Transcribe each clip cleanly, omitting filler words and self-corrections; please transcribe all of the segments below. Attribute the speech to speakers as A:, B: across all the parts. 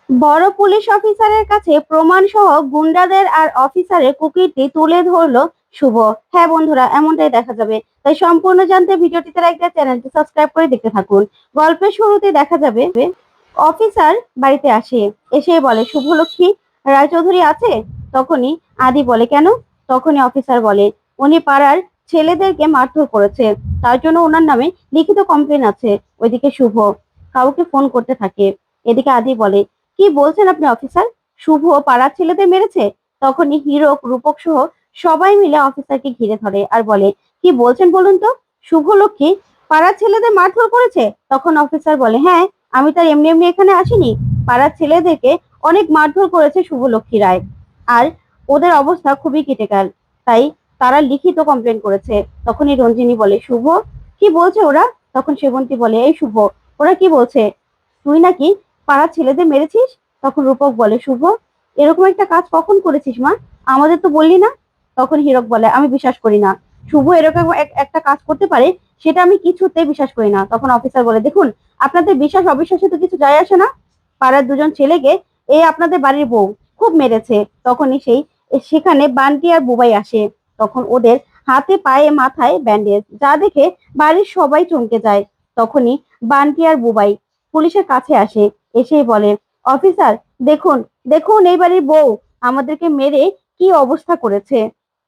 A: বড় পুলিশ অফিসারের কাছে প্রমাণ সহ গুন্ডাদের আর অফিসারের কুকীর্তি তুলে ধরলো শুভ। হ্যাঁ বন্ধুরা, এমনটাই দেখা যাবে। তাই সম্পূর্ণ জানতে ভিডিওটিতে লাইক দিয়ে চ্যানেলটি সাবস্ক্রাইব করে দেখতে থাকুন। গল্পের শুরুতে দেখা যাবে অফিসার বাড়িতে আসে, এসে বলে শুভলক্ষ্মী রায়চৌধুরী আছে? তখনই আদি বলে কেন? তখনই অফিসার বলে উনি পাড়ার ছেলেদেরকে মারধর করেছে, তার জন্য ওনার নামে লিখিত কমপ্লেন আছে। ওইদিকে শুভ কাউকে ফোন করতে থাকে। এদিকে আদি বলে কি বলছেন আপনি অফিসার? শুভ পাড়ার ছেলেদের মেরেছে? তখনই হিরক রূপক সহ সবাই মিলে অফিসারকে ঘিরে ধরে আর বলে কি বলছেন বলুন তো, শুভলক্ষ্মী পাড়ার ছেলেদের মারধর করেছে? তখন অফিসার বলে হ্যাঁ, আমি তার এমনি এমনি এখানে আসিনি, পাড়ার ছেলেদেরকে অনেক মারধর করেছে শুভলক্ষ্মী রায়, আর ওদের অবস্থা খুবই ক্রিটিক্যাল, তাই তারা লিখিত কমপ্লেন করেছে। তখনই রঞ্জিনী বলে শুভ কি বলছে ওরা? তখন সেবন্তী বলে এই শুভ, ওরা কি বলছে? তুই নাকি পাড়ার ছেলেদের মেরেছিস? তখন রূপক বলে শুভ এরকম একটা কাজ কখন করেছিস মা, আমাদের তো বললি না। তখন হীরক বলে আমি বিশ্বাস করি না শুভ এরকম একটা কাজ করতে পারে, সেটা আমি কিছুতেই বিশ্বাস করি না। তখন অফিসার বলে দেখুন, আপনাদের বিশ্বাস অবিশ্বাসে তো কিছু যায় আসে না, পাড়ার দুজন ছেলেকে এই আপনাদের বাড়ির বউ খুব মেরেছে। তখনই সেখানে বান্টি আর বুবাই আসে। তখন ওদের হাতে পায়ে মাথায় ব্যান্ডেজ, যা দেখে বাড়ির সবাই চমকে যায়। তখনই বান্টি আর বুবাই পুলিশের কাছে আসে, এসেই বলে অফিসার দেখুন, দেখুন এই বাড়ির বউ আমাদেরকে মেরে কি অবস্থা করেছে।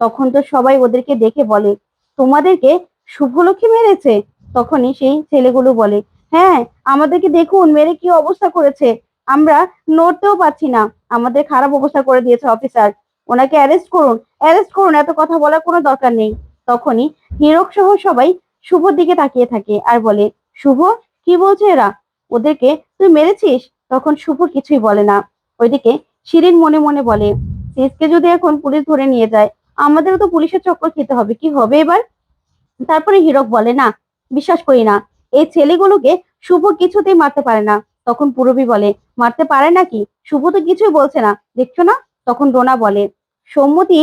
A: তখন তো সবাই ওদেরকে দেখে বলে তোমাদেরকে শুভলক্ষ্মী মেরেছে? তখনই সেই ছেলেগুলো বলে হ্যাঁ, আমাদেরকে দেখুন মেরে কি অবস্থা করেছে, আমরা নড়তেও পারছি না, আমাদের খারাপ অবস্থা করে দিয়েছে অফিসার, ওনাকে অ্যারেস্ট করুন, অ্যারেস্ট করুন, এত কথা বলার কোনো দরকার নেই। তখনই হীরক সহ সবাই শুভর দিকে তাকিয়ে থাকে আর বলে শুভ কি বলছে এরা, ওদেরকে তুই মেরেছিস? তখন শুভ কিছুই বলে না। ওইদিকে শিরিন মনে মনে বলে সিসকে যদি এখন পুলিশ ধরে নিয়ে যায়, আমাদেরও তো পুলিশের চক্কর খেতে হবে, কি হবে এবার? তারপরে হীরক বলে না, বিশ্বাস করি না, এই ছেলেগুলোকে শুভ কিছুতেই মারতে পারে না। তখন পূরবী বলে মারতে পারে নাকি, শুভ তো কিছুই বলছে না, দেখছো না? তখন রোনা বলে সম্মতি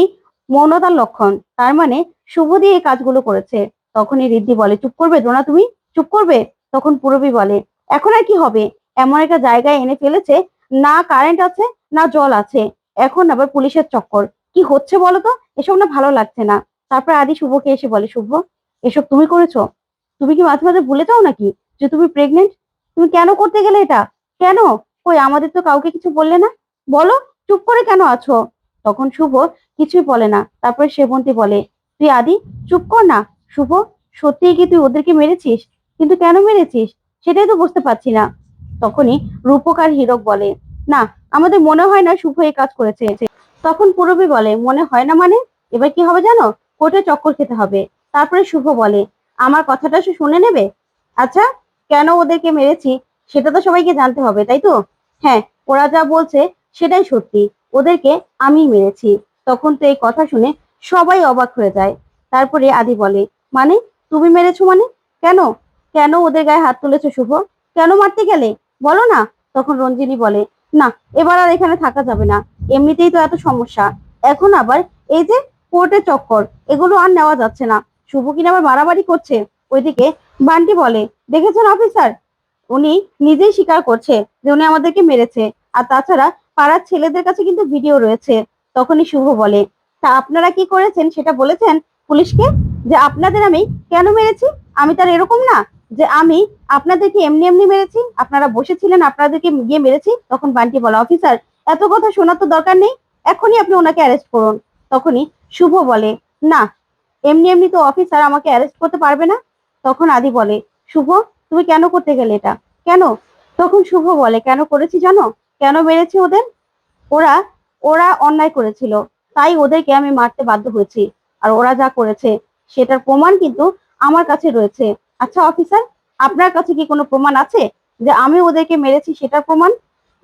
A: মৌনতার লক্ষণ, তার মানে শুভ দিয়ে এই কাজগুলো করেছে। তখনই ঋদ্ধি বলে চুপ করবে রোনা, তুমি চুপ করবে। তখন পূরবী বলে এখন আর কি হবে, এমন একটা জায়গায় এনে ফেলেছে, না কারেন্ট আছে না জল আছে, এখন আবার পুলিশের চক্কর, কি হচ্ছে বলো তো, এসব না ভালো লাগছে না। তারপর আদি শুভকে এসে বলে শুভ এসব তুমি করেছো? তুমি কি মাঝে মাঝে ভুলে যাও নাকি যে তুমি প্রেগনেন্ট? তুমি কেন করতে গেলে এটা? কেন? কই আমাদের তো কাউকে কিছু বললে না, বলো, চুপ করে কেন আছো? তখন শুভ কিছুই বলে না। তারপরে সেবন্তী বলে তুই আদি চুপ কর না। শুভ সত্যিই কি তুই ওদেরকে মেরেছিস? কিন্তু কেন মেরেছিস সেটাই তো বুঝতে পারছি না। তখনই রূপক আর হীরক বলে না, আমাদের মনে হয় না শুভ এই কাজ করেছে। তখন পূরবী বলে মনে হয় না মানে, এবার কি হবে জানো, কোর্টে চক্কর খেতে হবে। তারপরে শুভ বলে আমার কথাটা সে শুনে নেবে। আচ্ছা, কেন ওদেরকে মেরেছি সেটা তো সবাইকে জানতে হবে, তাই তো? হ্যাঁ, ওরা যা বলছে সেটাই সত্যি, ওদেরকে আমি মেরেছি। তখন তো এই কথা শুনে সবাই অবাক হয়ে যায়। তারপরে আদি বলে মানে তুমি মেরেছো মানে? কেন? কেন ওদের গায়ে হাত তুলেছো শুভ? কেন মারতে গেলে বলো না। তখন রঞ্জিনী বলে না, এবার আর এখানে থাকা যাবে না, এমনিতেই তো এত সমস্যা, এখন আবার এই যে কোর্টের চক্কর, এগুলো আর নেওয়া যাচ্ছে না। শুভ কিনা আবার বাড়াবাড়ি করছে। ওইদিকে বান্টি বলে দেখেছেন অফিসার, উনি নিজেই স্বীকার করছে যে উনি আমাদেরকে মেরেছে, আর তাছাড়া পাড়ার ছেলেদের কাছে কিন্তু ভিডিও রয়েছে। তখনই শুভ বলে তা আপনারা কি করেছেন সেটা বলেছেন পুলিশকে, যে আপনাদের আমি কেন মেরেছি? আমি তার এরকম না যে আমি আপনাদেরকে এমনি এমনি মেরেছি, আপনারা বসেছিলেন আপনাদেরকে গিয়ে মেরেছি। তখন বান্টি বলে অফিসার এত কথা শোনার তো দরকার নেই, এখনই আপনি ওনাকে অ্যারেস্ট করুন। তখনই শুভ বলে না, এমনি এমনি তো অফিসার আমাকে অ্যারেস্ট করতে পারবে না। তখন আদি বলে শুভ তুমি কেন করতে গেলে এটা, কেন? তখন শুভ বলে কেন করেছি জানো, কেন মেরেছি ওদের? ওরা ওরা অন্যায় করেছিল, তাই ওদেরকে আমি মারতে বাধ্য হয়েছি, আর ওরা যা করেছে সেটার প্রমাণ কিন্তু আমার কাছে রয়েছে। আচ্ছা অফিসার, আপনার কাছে কি কোনো প্রমাণ আছে যে আমি ওদেরকে মেরেছি সেটার প্রমাণ?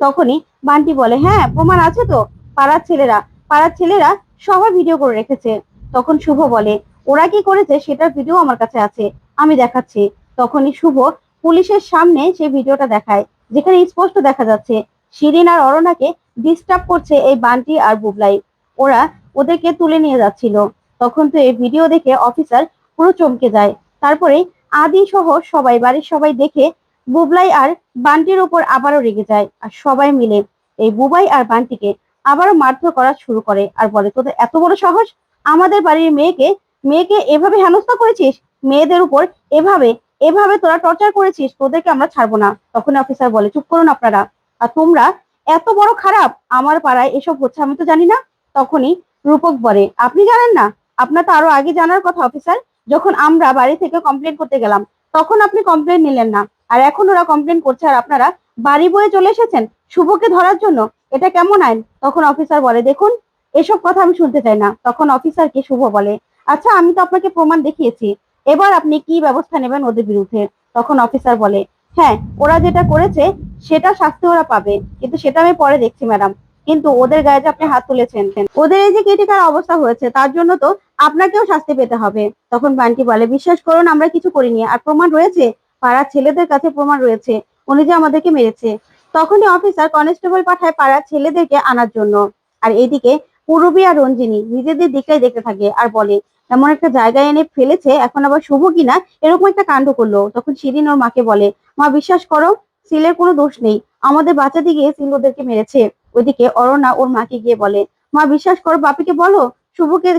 A: তখনই বান্টি বলে হ্যাঁ প্রমাণ আছে তো, পাড়ার ছেলেরা পাড়ার ছেলেরা সবাই ভিডিও করে রেখেছে। তখন শুভ বলে ওরা কি করেছে সেটার ভিডিও আমার কাছে আছে, আমি দেখাচ্ছি। তখনই শুভ পুলিশের সামনে সেই ভিডিওটা দেখায়, যেখানে স্পষ্ট দেখা যাচ্ছে শিরিন আর অরণাকে ডিস্টার্ব করছে এই বান্টি আর বুবলাই, ওরা ওদেরকে তুলে নিয়ে যাচ্ছিল। তখন তো এই ভিডিও দেখে অফিসার পুরো চমকে যায়। তারপরে আদি সহ সবাই বাড়ির সবাই দেখে বুবলাই আর বান্টির উপর আবারও রেগে যায়, আর সবাই মিলে এই বুবাই আর বান্টিকে আবারও মারধর করা শুরু করে আর বলে, তোদের এত বড় সাহস, আমাদের বাড়ির মেয়েকে মেয়েকে এভাবে হেনস্থা করেছিস, মেয়েদের উপর এভাবে এভাবে তোরা টর্চার করেছিস, তোদেরকে আমরা ছাড়বো না। তখন অফিসার বলে, চুপ করুন আপনারা, আর তোমরা এত বড় খারাপ, আমার পাড়ায় এসব হচ্ছে আমি তো জানি না। তখনই রূপক বলে, আপনি জানেন না? আপনার তো আরো আগে জানার কথা অফিসার, যখন আমরা বাড়ি থেকে কমপ্লেন করতে গেলাম তখন আপনি কমপ্লেন নিলেন না, আর এখন ওরা কমপ্লেন করছে আর আপনারা বাড়ি বয়ে চলে এসেছেন শুভকে ধরার জন্য, এটা কেমন আইন? তখন অফিসার বলে, দেখুন এসব কথা আমি শুনতে চাই না। তখন অফিসারকে শুভ বলে, আচ্ছা আমি তো আপনাকে প্রমাণ দেখিয়েছি, এবার আপনি কি ব্যবস্থা নেবেন ওদের বিরুদ্ধে? তখন অফিসার বলে, হ্যাঁ ওরা যেটা করেছে সেটা শাস্তি ওরা পাবে, কিন্তু সেটা আমি পরে দেখছি ম্যাডাম, কিন্তু ওদের গায়ে যে আপনি হাত তুলেছেন, ওদের এই যে ক্রিটিক্যাল অবস্থা হয়েছে তার জন্য তো আপনাকেও শাস্তি পেতে হবে। তখন বান্টি বলে, বিশ্বাস করুন আমরা কিছু করিনি, আর প্রমাণ রয়েছে, পাড়ার ছেলেদের কাছে প্রমাণ রয়েছে উনি যে আমাদেরকে মেরেছে। তখনই অফিসার কনস্টেবল পাঠায় পাড়ার ছেলেদেরকে আনার জন্য। আর এদিকে পূরবী আর রঞ্জিনী নিজেদের দিকটাই দেখতে থাকে আর বলে, এমন একটা জায়গায় এনে ফেলেছে, এখন আবার শুভ কিনা এরকম একটা কাণ্ড করলো। তখন শিরিন ওর মাকে বলে, মা বিশ্বাস করো, সিলের কোনো দোষ নেই, আমাদের বাঁচাতে গিয়ে সিল ওদেরকে মেরেছে। ওইদিকে অরণ্যা ওর মাকে গিয়ে বলে, মা বিশ্বাস করো, বাপিকে বলো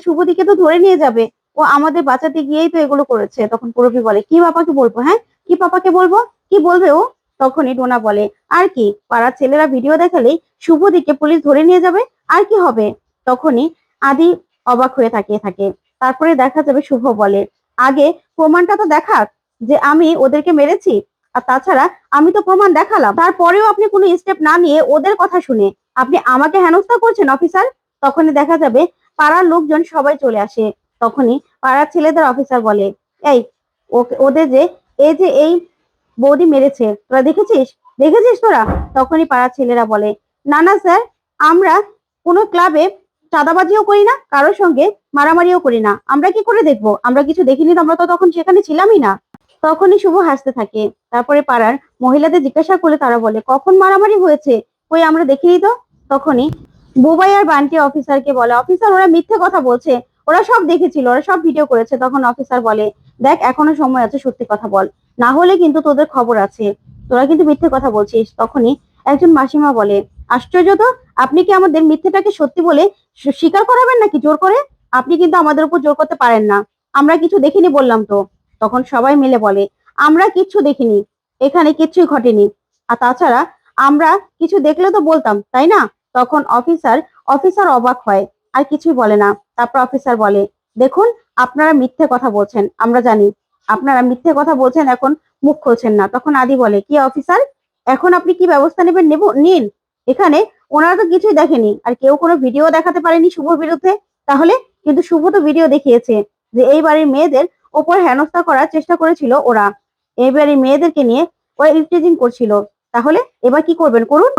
A: শুভদিকে তো ধরে নিয়ে যাবে, ও আমাদের বাঁচাতে গিয়েই তো এগুলো করেছে। তখন পূরবী বলে, কি বাপাকে বলবো? হ্যাঁ কি পাপাকে বলবো? কি বলবে ও? তখনই ডোনা বলে, আর কি, পাড়ার ছেলেরা ভিডিও দেখালেই শুভদিকে পুলিশ ধরে নিয়ে যাবে, আর কি হবে? তখনই আদি অবাক হয়ে তাকিয়ে থাকে। তারপরে দেখা যাবে শুভ বলে, আগে প্রমাণটা তো দেখাক যে আমি ওদেরকে মেরেছি, আর তাছাড়া আমি তো প্রমাণ দেখালাম, তারপরেও আপনি কোনো স্টেপ না নিয়ে ওদের কথা শুনে আপনি আমাকে হেনস্থা করছেন অফিসার। তখনই দেখা যাবে পাড়ার লোকজন সবাই চলে আসে। তখনই পাড়ার ছেলেদের অফিসার বলে, এই ওদের যে এই যে এই বৌদি মেরেছে, তোরা দেখেছিস? দেখেছিস তোরা? তখনই পাড়ার ছেলেরা বলে, না না স্যার, আমরা কোনো ক্লাবে চাঁদাবাজিও করি না, কারোর সঙ্গে মারামারিও করি না, আমরা কি করে দেখবো? আমরা কিছু দেখিনি তো, আমরা তো তখন সেখানে ছিলামই না। তখনই শুভ হাসতে থাকে। তারপরে পাড়ার মহিলাদের জিজ্ঞাসা করলে তারা বলে, কখন মারামারি হয়েছে? কই আমরা দেখিনি তো। তখনই বুবাই আর বান্টি অফিসারকে বলে, অফিসার ওরা মিথ্যে কথা বলছে, ওরা সব দেখেছিল, ওরা সব ভিডিও করেছে। তখন অফিসার বলে, দেখ এখনো সময় আছে, সত্যি কথা বল, না হলে কিন্তু তোদের খবর আছে, তোরা কিন্তু মিথ্যে কথা বলছিস। তখনই একজন মাসিমা বলে, আশ্চর্য তো, আপনি কি আমাদের মিথ্যেটাকে সত্যি বলে স্বীকার করাবেন নাকি জোর করে? আপনি কিন্তু আমাদের উপর জোর করতে পারেন না, আমরা কিছু দেখিনি বললাম তো। তখন সবাই মিলে বলে, আমরা কিচ্ছু দেখিনি, এখানে কিচ্ছুই ঘটেনি, আর তাছাড়া আমরা কিছু দেখলে তো বলতাম, তাই না? তখন অফিসার অফিসার অবাক হয়, আর কিছুই বলে না। তারপর অফিসার বলে, দেখুন আপনারা মিথ্যে কথা বলছেন, আমরা জানি আপনারা মিথ্যে কথা বলছেন, এখন মুখ খুলছেন না। তখন আদি বলে, কি অফিসার, এখন আপনি কি ব্যবস্থা নেবেন নিন, এখানে ওনারা তো কিছুই দেখেনি, আর কেউ কোনো ভিডিও দেখাতে পারেনি শুভর বিরুদ্ধে, তাহলে কিন্তু শুভ তো ভিডিও দেখিয়েছে যে এই বাড়ির মেয়েদের ওপর হেনস্থা করার চেষ্টা করেছিল ওরা, এই বাড়ির মেয়েদেরকে নিয়ে ওরা ইফটিজিং করছিল, তাহলে এবার কি করবেন করুন।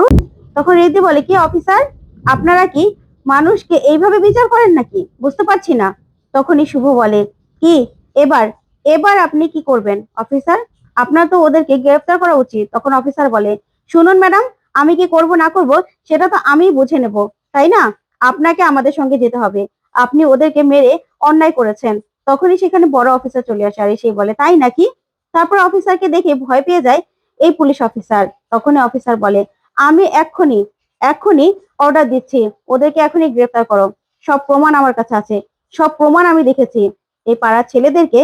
A: তখন রিদ্ধি বলে, কি অফিসার, আপনারা কি মানুষকে এইভাবে বিচার করেন নাকি? বুঝতে পারছি না। তখনই শুভ বলে, কি এবার এবার আপনি কি করবেন অফিসার? আপনার তো ওদেরকে গ্রেফতার করা উচিত। তখন অফিসার বলে, শুনুন ম্যাডাম, আমি কি করব না করব সেটা তো আমি বুঝে নেব, তাই না? আপনাকে আমাদের সঙ্গে যেতে হবে, আপনি ওদেরকে মেরে অন্যায় করেছেন। তখনই সেখানে বড় অফিসার চলে আসে আর এসে বলে, তাই নাকি? তারপর অফিসারকে দেখে ভয় পেয়ে যায় এই পুলিশ অফিসার। তখনই অফিসার বলে, আমি এক্ষুনি এক্ষুনি অর্ডার দিচ্ছি, ওদেরকে এখনই গ্রেফতার করো, সব প্রমাণ আমার কাছে আছে, সব প্রমাণ আমি দেখেছি, এই পাড়ার ছেলেদেরকে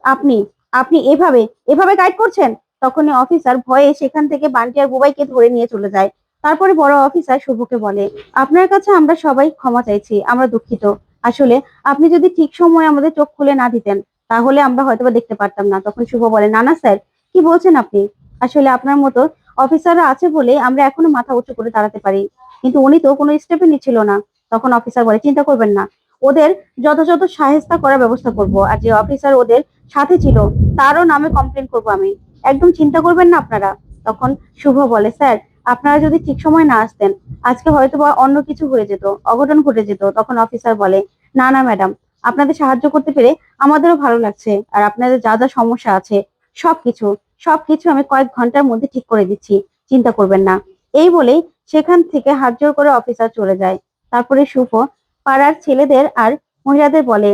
A: আপনি আপনি এভাবে এভাবে গাইড করছেন। তখনই অফিসার ভয়ে সেখান থেকে বান্টি আর বুবাইকে ধরে নিয়ে চলে যায়। তারপরে বড় অফিসার শুভকে বলে, আপনার কাছে আমরা সবাই ক্ষমা চাইছি, আমরা দুঃখিত, আসলে আপনি যদি ঠিক সময়ে আমাদের চোখ খুলে না দিতেন তাহলে আমরা হয়তোবা দেখতে পারতাম না। তখন শুভ বলে, না না স্যার, কি বলছেন আপনি? আসলে আপনার মতো অফিসাররা আছে বলে আমরা এখনো মাথা উঁচু করে দাঁড়াতে পারি, কিন্তু উনি তো কোনো স্টেপই নিচ্ছিল না। তখন অফিসার বলে, চিন্তা করবেন না, ওদের যথাযথ সাহেস্তা করার ব্যবস্থা করব, আর যে অফিসার ওদের সাথে ছিল তারও নামে কমপ্লেন করব আমি, একদম চিন্তা করবেন না আপনারা। তখন শুভ বলে, স্যার আপনারা যদি ঠিক সময় না আসতেন আজকে হয়তো বা অন্য কিছু হয়ে যেত, অঘটন ঘটে যেত। তখন অফিসার বলে, না না ম্যাডাম, আপনাদের সাহায্য করতে পেরে আমাদেরও ভালো লাগছে, আর আপনাদের যা যা সমস্যা আছে সবকিছু সবকিছু আমি কয়েক ঘন্টার মধ্যে ঠিক করে দিচ্ছি, চিন্তা করবেন না। এই বলেই সেখান থেকে হাত জোড় করে অফিসার চলে যায়। তারপরে শুভ পাড়ার ছেলেদের আর মহিলাদের বলে,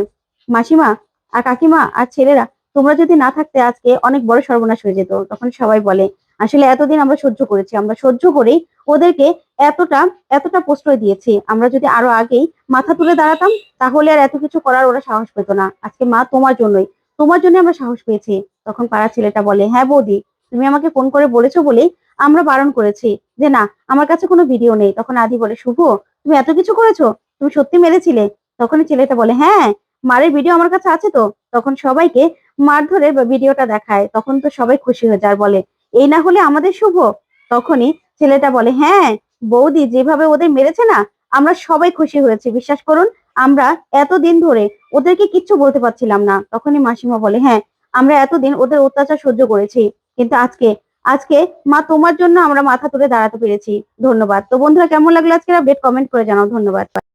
A: মাসিমা আর কাকিমা আর ছেলেরা, তোমরা যদি না থাকতে আজকে অনেক বড় সর্বনাশ হয়ে যেত। তখন সবাই বলে, আসলে এতদিন আমরা সহ্য করেছি, আমরা সহ্য করেই ওদেরকে এতটা এতটা প্রশ্রয় দিয়েছি। আমরা যদি আরো আগেই মাথা তুলে দাঁড়াতাম তাহলে আর এত কিছু করার ওরা সাহস পেত না। আজকে মা তোমার জন্য আমরা সাহস পেয়েছি। তখন পাড়া ছেলেটা বলে, হ্যাঁ বৌদি, তুমি আমাকে ফোন করে বলেছো বলেই আমরা বারণ করেছি যে না, আমার কাছে কোনো ভিডিও নেই। তখন আদি বলে, শুভ, তুমি এত কিছু করেছো? তুমি সত্যি মেরেছিলে? তখনই ছেলেটা বলে, হ্যাঁ, মারের ভিডিও আমার কাছে আছে তো। তখন সবাইকে মারধরের ভিডিওটা দেখায়। তখন তো সবাই খুশি হয়ে যায়, আর বলে, এই না হলে আমাদের শুভ। তখনই ছেলেটা বলে, হ্যাঁ বৌদি, যেভাবে ওদের মেরেছে না, আমরা সবাই খুশি হয়েছি, বিশ্বাস করুন। আমরা এতদিন ধরে ওদেরকে কিচ্ছু বলতে পারছিলাম না। তখনই মাসিমা বলে, হ্যাঁ, আমরা এতদিন ওদের অত্যাচার সহ্য করেছি, কিন্তু আজকে আজকে মা তোমার জন্য আমরা মাথা তুলে দাঁড়াতে পেরেছি। ধন্যবাদ। তো বন্ধুরা, কেমন লাগলো আজকের আপডেট? কমেন্ট করে জানাও। ধন্যবাদ।